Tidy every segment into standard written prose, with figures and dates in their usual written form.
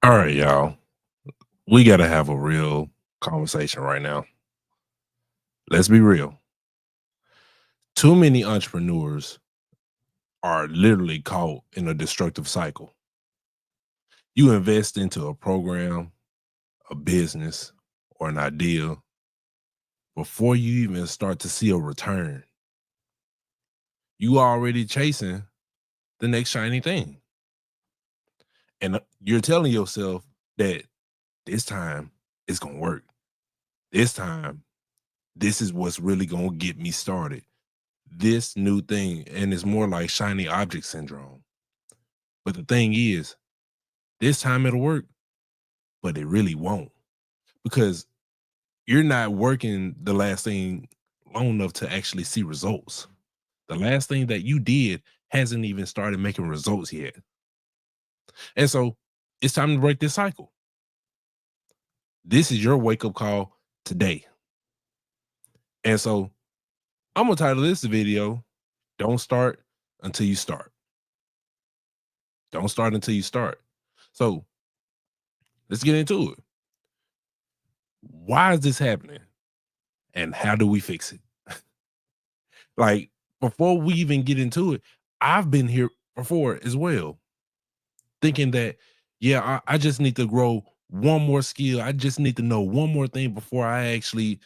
All right, y'all. We got to have a real conversation right now. Let's be real. Too many entrepreneurs are literally caught in a destructive cycle. You invest into a program, a business, or an idea before you even start to see a return. You already chasing the next shiny thing. And you're telling yourself that this time it's going to work. This time, this is what's really going to get me started. This new thing, and it's more like shiny object syndrome. But the thing is, this time it'll work, but it really won't because you're not working the last thing long enough to actually see results. The last thing that you did hasn't even started making results yet. And so it's time to break this cycle. This is your wake up call today. And so I'm gonna title this video, Don't Start Until You Start. Don't start until you start. So let's get into it. Why is this happening? And how do we fix it? Like, before we even get into it, I've been here before as well, thinking that, yeah, I just need to grow one more skill. I just need to know one more thing before I actually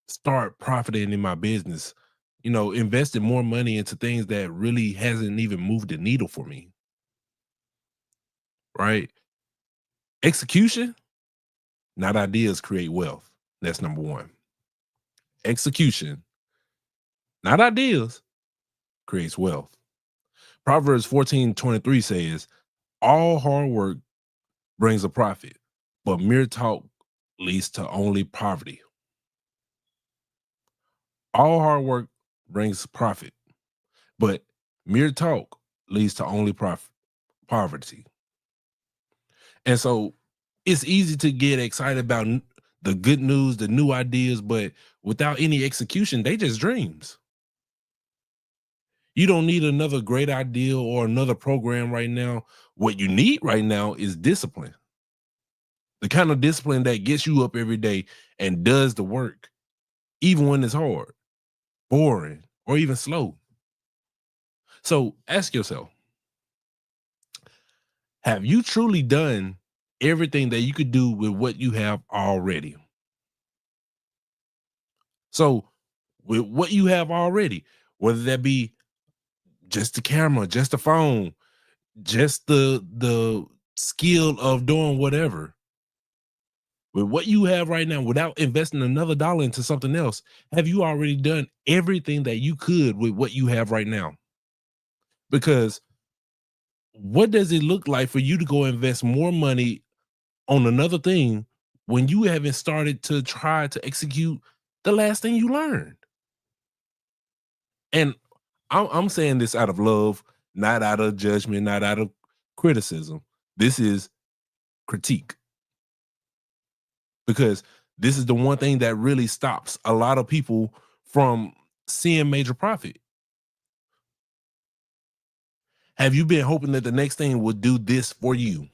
start profiting in my business. Investing more money into things that really hasn't even moved the needle for me, right? Execution, not ideas, create wealth. That's number one. Execution, not ideas, creates wealth. Proverbs 14:23 says, all hard work brings a profit, but mere talk leads to only poverty. All hard work brings profit, but mere talk leads to only poverty. And so it's easy to get excited about the good news, the new ideas, but without any execution, they just dreams. You don't need another great idea or another program right now. What you need right now is discipline. The kind of discipline that gets you up every day and does the work, even when it's hard, boring, or even slow. So ask yourself, have you truly done everything that you could do with what you have already? So, with what you have already, whether that be just the camera, just the phone, just the skill of doing whatever, with what you have right now, without investing another dollar into something else, have you already done everything that you could with what you have right now? Because what does it look like for you to go invest more money on another thing when you haven't started to try to execute the last thing you learned? And I'm saying this out of love, not out of judgment, not out of criticism. This is critique, because this is the one thing that really stops a lot of people from seeing major profit. Have you been hoping that the next thing will do this for you?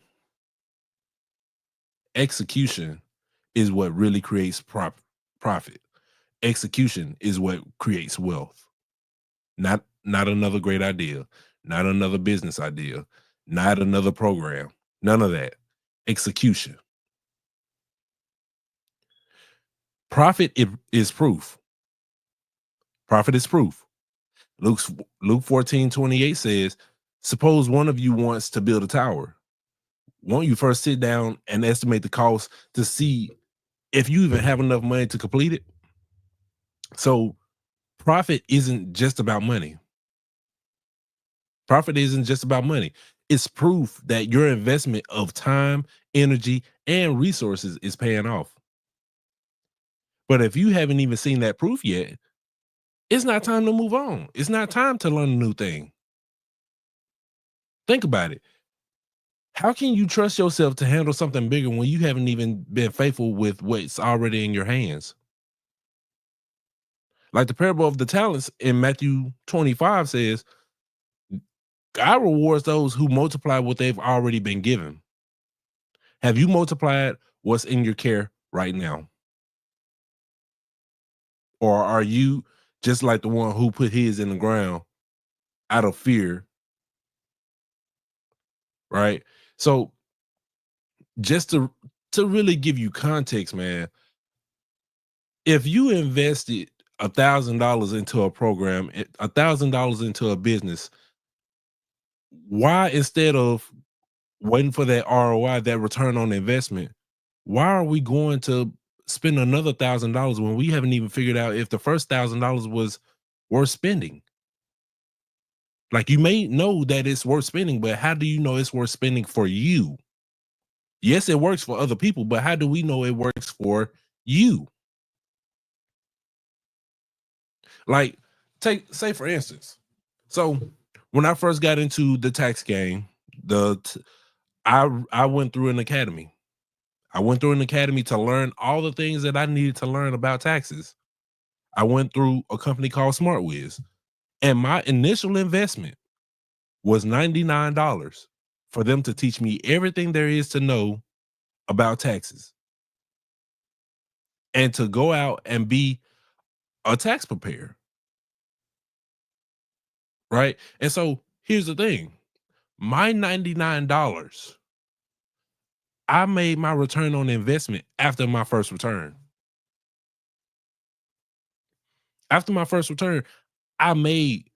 Execution is what really creates profit. Execution is what creates wealth. Not another great idea, not another business idea, not another program. None of that. Execution. Profit is proof. Profit is proof. Luke 14:28 says, suppose one of you wants to build a tower. Won't you first sit down and estimate the cost to see if you even have enough money to complete it? So profit isn't just about money. Profit isn't just about money. It's proof that your investment of time, energy, and resources is paying off. But if you haven't even seen that proof yet, it's not time to move on. It's not time to learn a new thing. Think about it. How can you trust yourself to handle something bigger when you haven't even been faithful with what's already in your hands? Like the parable of the talents in Matthew 25 says, God rewards those who multiply what they've already been given. Have you multiplied what's in your care right now? Or are you just like the one who put his in the ground out of fear, right? So just to really give you context, man, if you invested $1,000 into a program, $1,000 into a business, why instead of waiting for that ROI, that return on investment, why are we going to spend another $1,000 when we haven't even figured out if the first $1,000 was worth spending? Like, you may know that it's worth spending, but how do you know it's worth spending for you? Yes, it works for other people, but how do we know it works for you? Like, take say for instance, so when I first got into the tax game, I went through an academy. I went through an academy to learn all the things that I needed to learn about taxes. I went through a company called SmartWiz, and my initial investment was $99 for them to teach me everything there is to know about taxes and to go out and be a tax preparer, right? And so here's the thing, my $99, I made my return on investment after my first return. After my first return, I made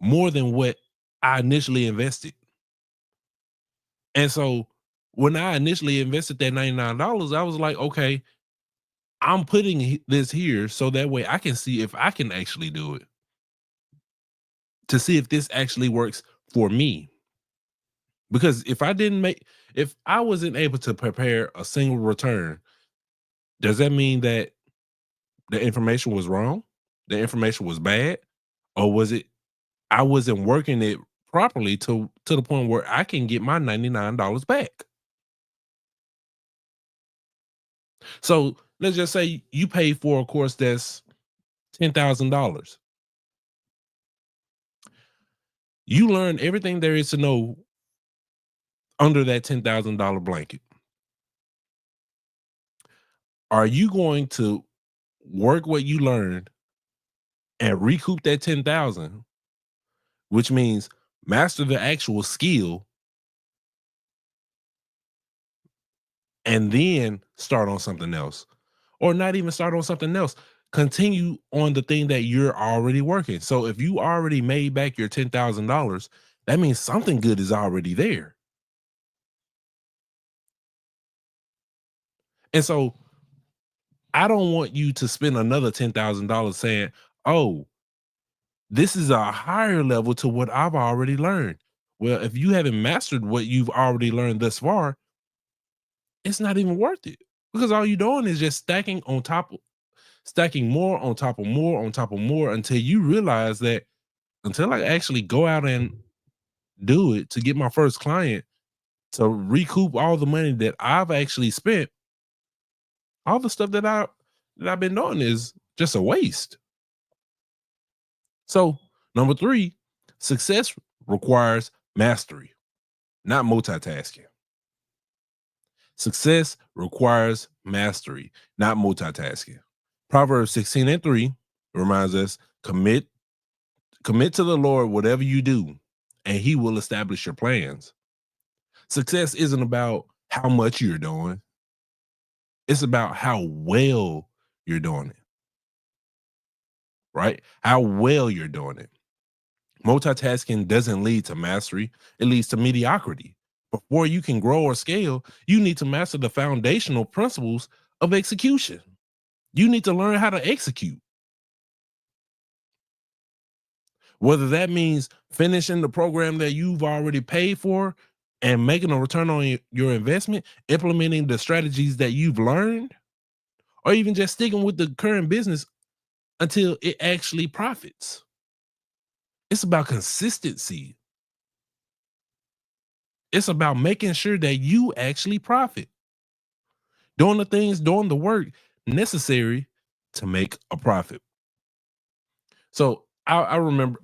more than what I initially invested. And so when I initially invested that $99, I was like, okay, I'm putting this here so that way I can see if I can actually do it, to see if this actually works for me. Because if I wasn't able to prepare a single return, does that mean that the information was wrong? The information was bad? Or was it I wasn't working it properly to the point where I can get my $99 back? So let's just say you pay for a course that's $10,000. You learn everything there is to know under that $10,000 blanket. Are you going to work what you learned and recoup that 10,000, which means master the actual skill and then start on something else? Or not even start on something else. Continue on the thing that you're already working. So if you already made back your $10,000, that means something good is already there. And so I don't want you to spend another $10,000 saying, "Oh, this is a higher level to what I've already learned." Well, if you haven't mastered what you've already learned thus far, it's not even worth it, because all you're doing is just stacking more on top of more on top of more until you realize that until I actually go out and do it to get my first client to recoup all the money that I've actually spent, all the stuff that I've been doing is just a waste. So, number 3, success requires mastery, not multitasking. Success requires mastery, not multitasking. Proverbs 16:3 reminds us, commit to the Lord whatever you do, and he will establish your plans. Success isn't about how much you're doing, it's about how well you're doing it, right? How well you're doing it. Multitasking doesn't lead to mastery, it leads to mediocrity. Before you can grow or scale, you need to master the foundational principles of execution. You need to learn how to execute, whether that means finishing the program that you've already paid for and making a return on your investment, implementing the strategies that you've learned, or even just sticking with the current business until it actually profits. It's about consistency. It's about making sure that you actually profit, doing the work necessary to make a profit. So I remember,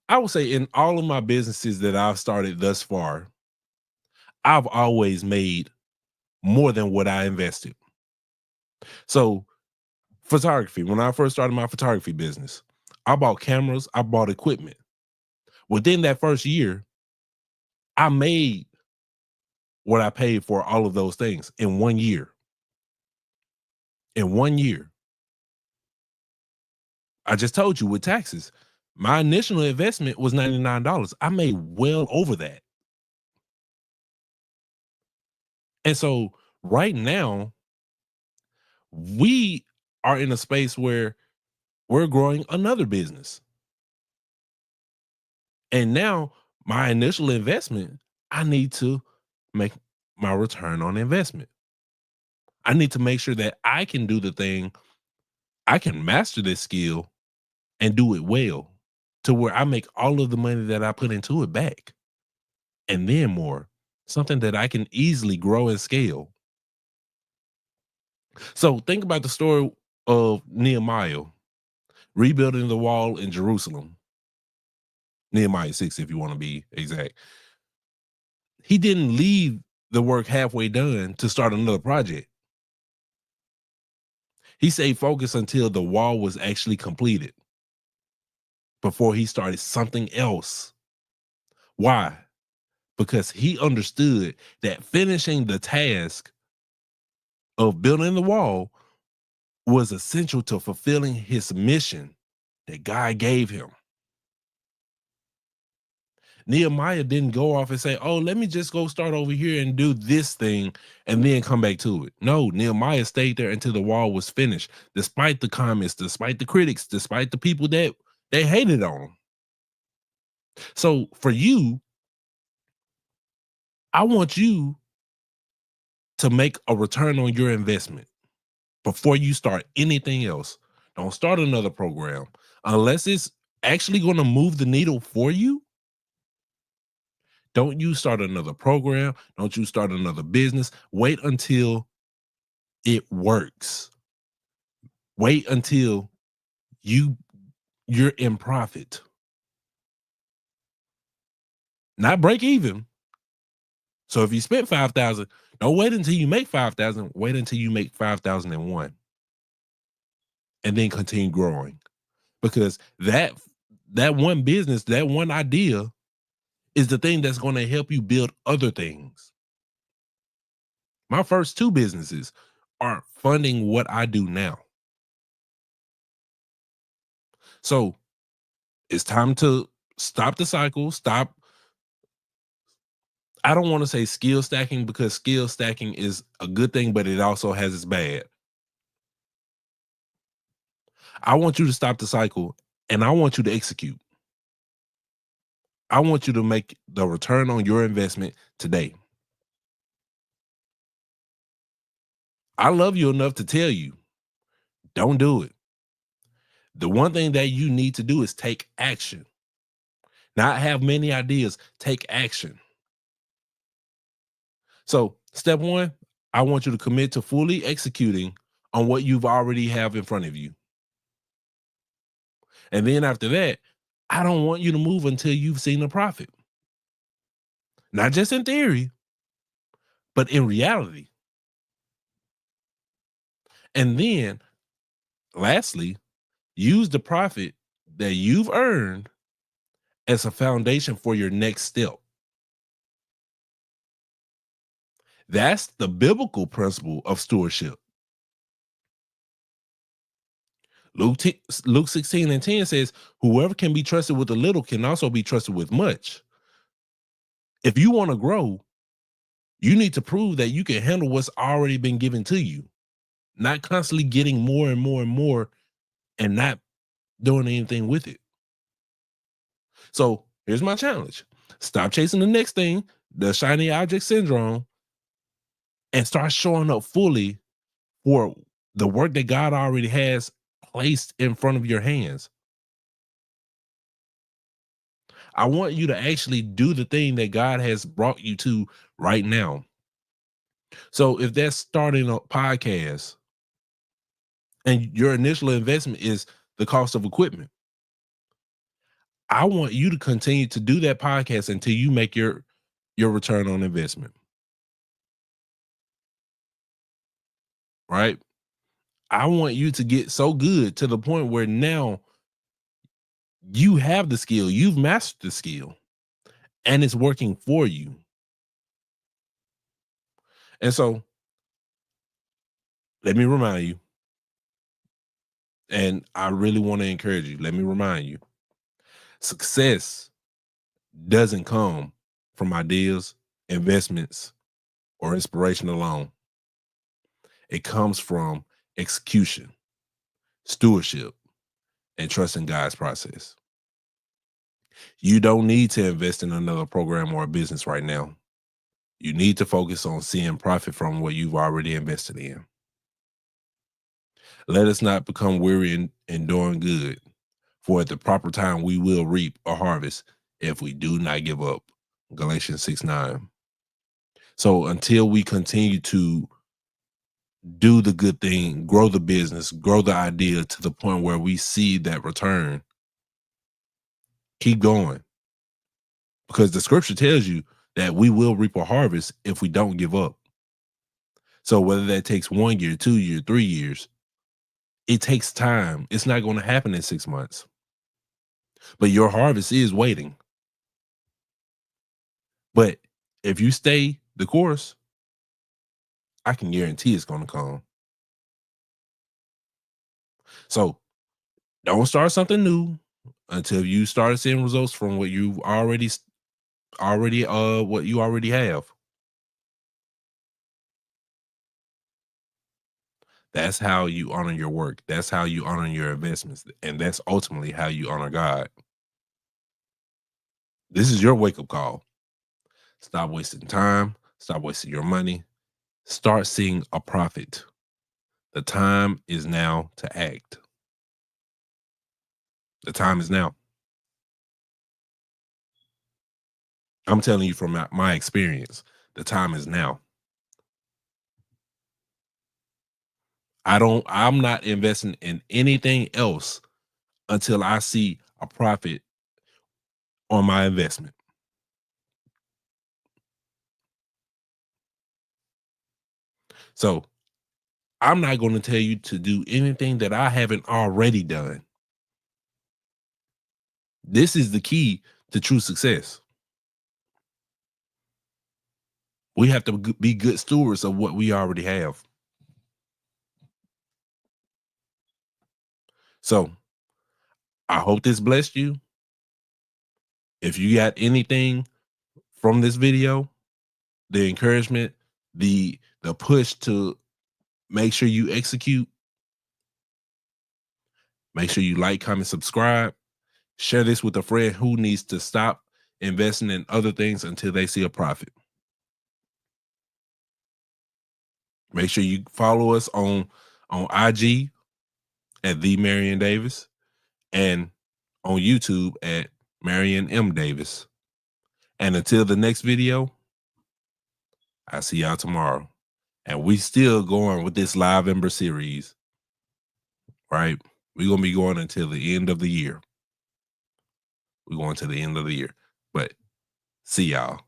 I would say in all of my businesses that I've started thus far, I've always made more than what I invested. So, photography, when I first started my photography business, I bought cameras, I bought equipment. Within that first year, I made what I paid for all of those things in 1 year. In 1 year. I just told you with taxes, my initial investment was $99. I made well over that. And so right now, we are in a space where we're growing another business. And now my initial investment, I need to make my return on investment. I need to make sure that I can do the thing, I can master this skill and do it well to where I make all of the money that I put into it back and then more, something that I can easily grow and scale. So think about the story of Nehemiah rebuilding the wall in Jerusalem. Nehemiah 6, if you want to be exact. He didn't leave the work halfway done to start another project. He stayed focused until the wall was actually completed before he started something else. Why? Because he understood that finishing the task of building the wall was essential to fulfilling his mission that God gave him. Nehemiah didn't go off and say, "Oh, let me just go start over here and do this thing and then come back to it." No, Nehemiah stayed there until the wall was finished, despite the comments, despite the critics, despite the people that they hated on him. So for you, I want you to make a return on your investment before you start anything else. Don't start another program unless it's actually going to move the needle for you. Don't you start another program. Don't you start another business. Wait until it works. Wait until you you're in profit. Not break even. So if you spent 5,000, don't wait until you make 5,000. Wait until you make 5,001 and then continue growing. Because that one business, that one idea is the thing that's going to help you build other things. My first two businesses are funding what I do now. So it's time to stop the cycle, stop. I don't want to say skill stacking because skill stacking is a good thing, but it also has its bad. I want you to stop the cycle and I want you to execute. I want you to make the return on your investment today. I love you enough to tell you, don't do it. The one thing that you need to do is take action. Not have many ideas, take action. So, step one, I want you to commit to fully executing on what you've already have in front of you. And then after that, I don't want you to move until you've seen a profit. Not just in theory, but in reality. And then lastly, use the profit that you've earned as a foundation for your next step. That's the biblical principle of stewardship. Luke 16 and 10 says, whoever can be trusted with a little can also be trusted with much. If you want to grow, you need to prove that you can handle what's already been given to you, not constantly getting more and more and more and not doing anything with it. So here's my challenge. Stop chasing the next thing, the shiny object syndrome, and start showing up fully for the work that God already has placed in front of your hands. I want you to actually do the thing that God has brought you to right now. So if that's starting a podcast and your initial investment is the cost of equipment, I want you to continue to do that podcast until you make your return on investment. right? I want you to get so good to the point where now you have the skill, you've mastered the skill, and it's working for you. And so let me remind you, and I really want to encourage you. Let me remind you, success doesn't come from ideas, investments, or inspiration alone. It comes from execution, stewardship, and trusting God's process. You don't need to invest in another program or a business right now. You need to focus on seeing profit from what you've already invested in. Let us not become weary in doing good, for at the proper time we will reap a harvest if we do not give up. Galatians 6:9. So until we continue to do the good thing, grow the business, grow the idea to the point where we see that return, keep going. Because the scripture tells you that we will reap a harvest if we don't give up. So whether that takes 1 year, 2 years, 3 years, it takes time. It's not going to happen in 6 months. But your harvest is waiting. But if you stay the course, I can guarantee it's going to come. So don't start something new until you start seeing results from what you what you already have. That's how you honor your work. That's how you honor your investments. And that's ultimately how you honor God. This is your wake up call. Stop wasting time. Stop wasting your money. Start seeing a profit. The time is now to act. The time is now. I'm telling you from my experience, the time is now. I'm not investing in anything else until I see a profit on my investment. So I'm not going to tell you to do anything that I haven't already done. This is the key to true success. We have to be good stewards of what we already have. So I hope this blessed you. If you got anything from this video, the encouragement, the push to make sure you execute, make sure you like, comment, subscribe. Share this with a friend who needs to stop investing in other things until they see a profit. Make sure you follow us on IG at the Marion Davis and on YouTube at Marion M. Davis. And until the next video, I'll see y'all tomorrow. And we still going with this Live Ember series, right? We're going to be going until the end of the year. We're going to the end of the year. But see y'all.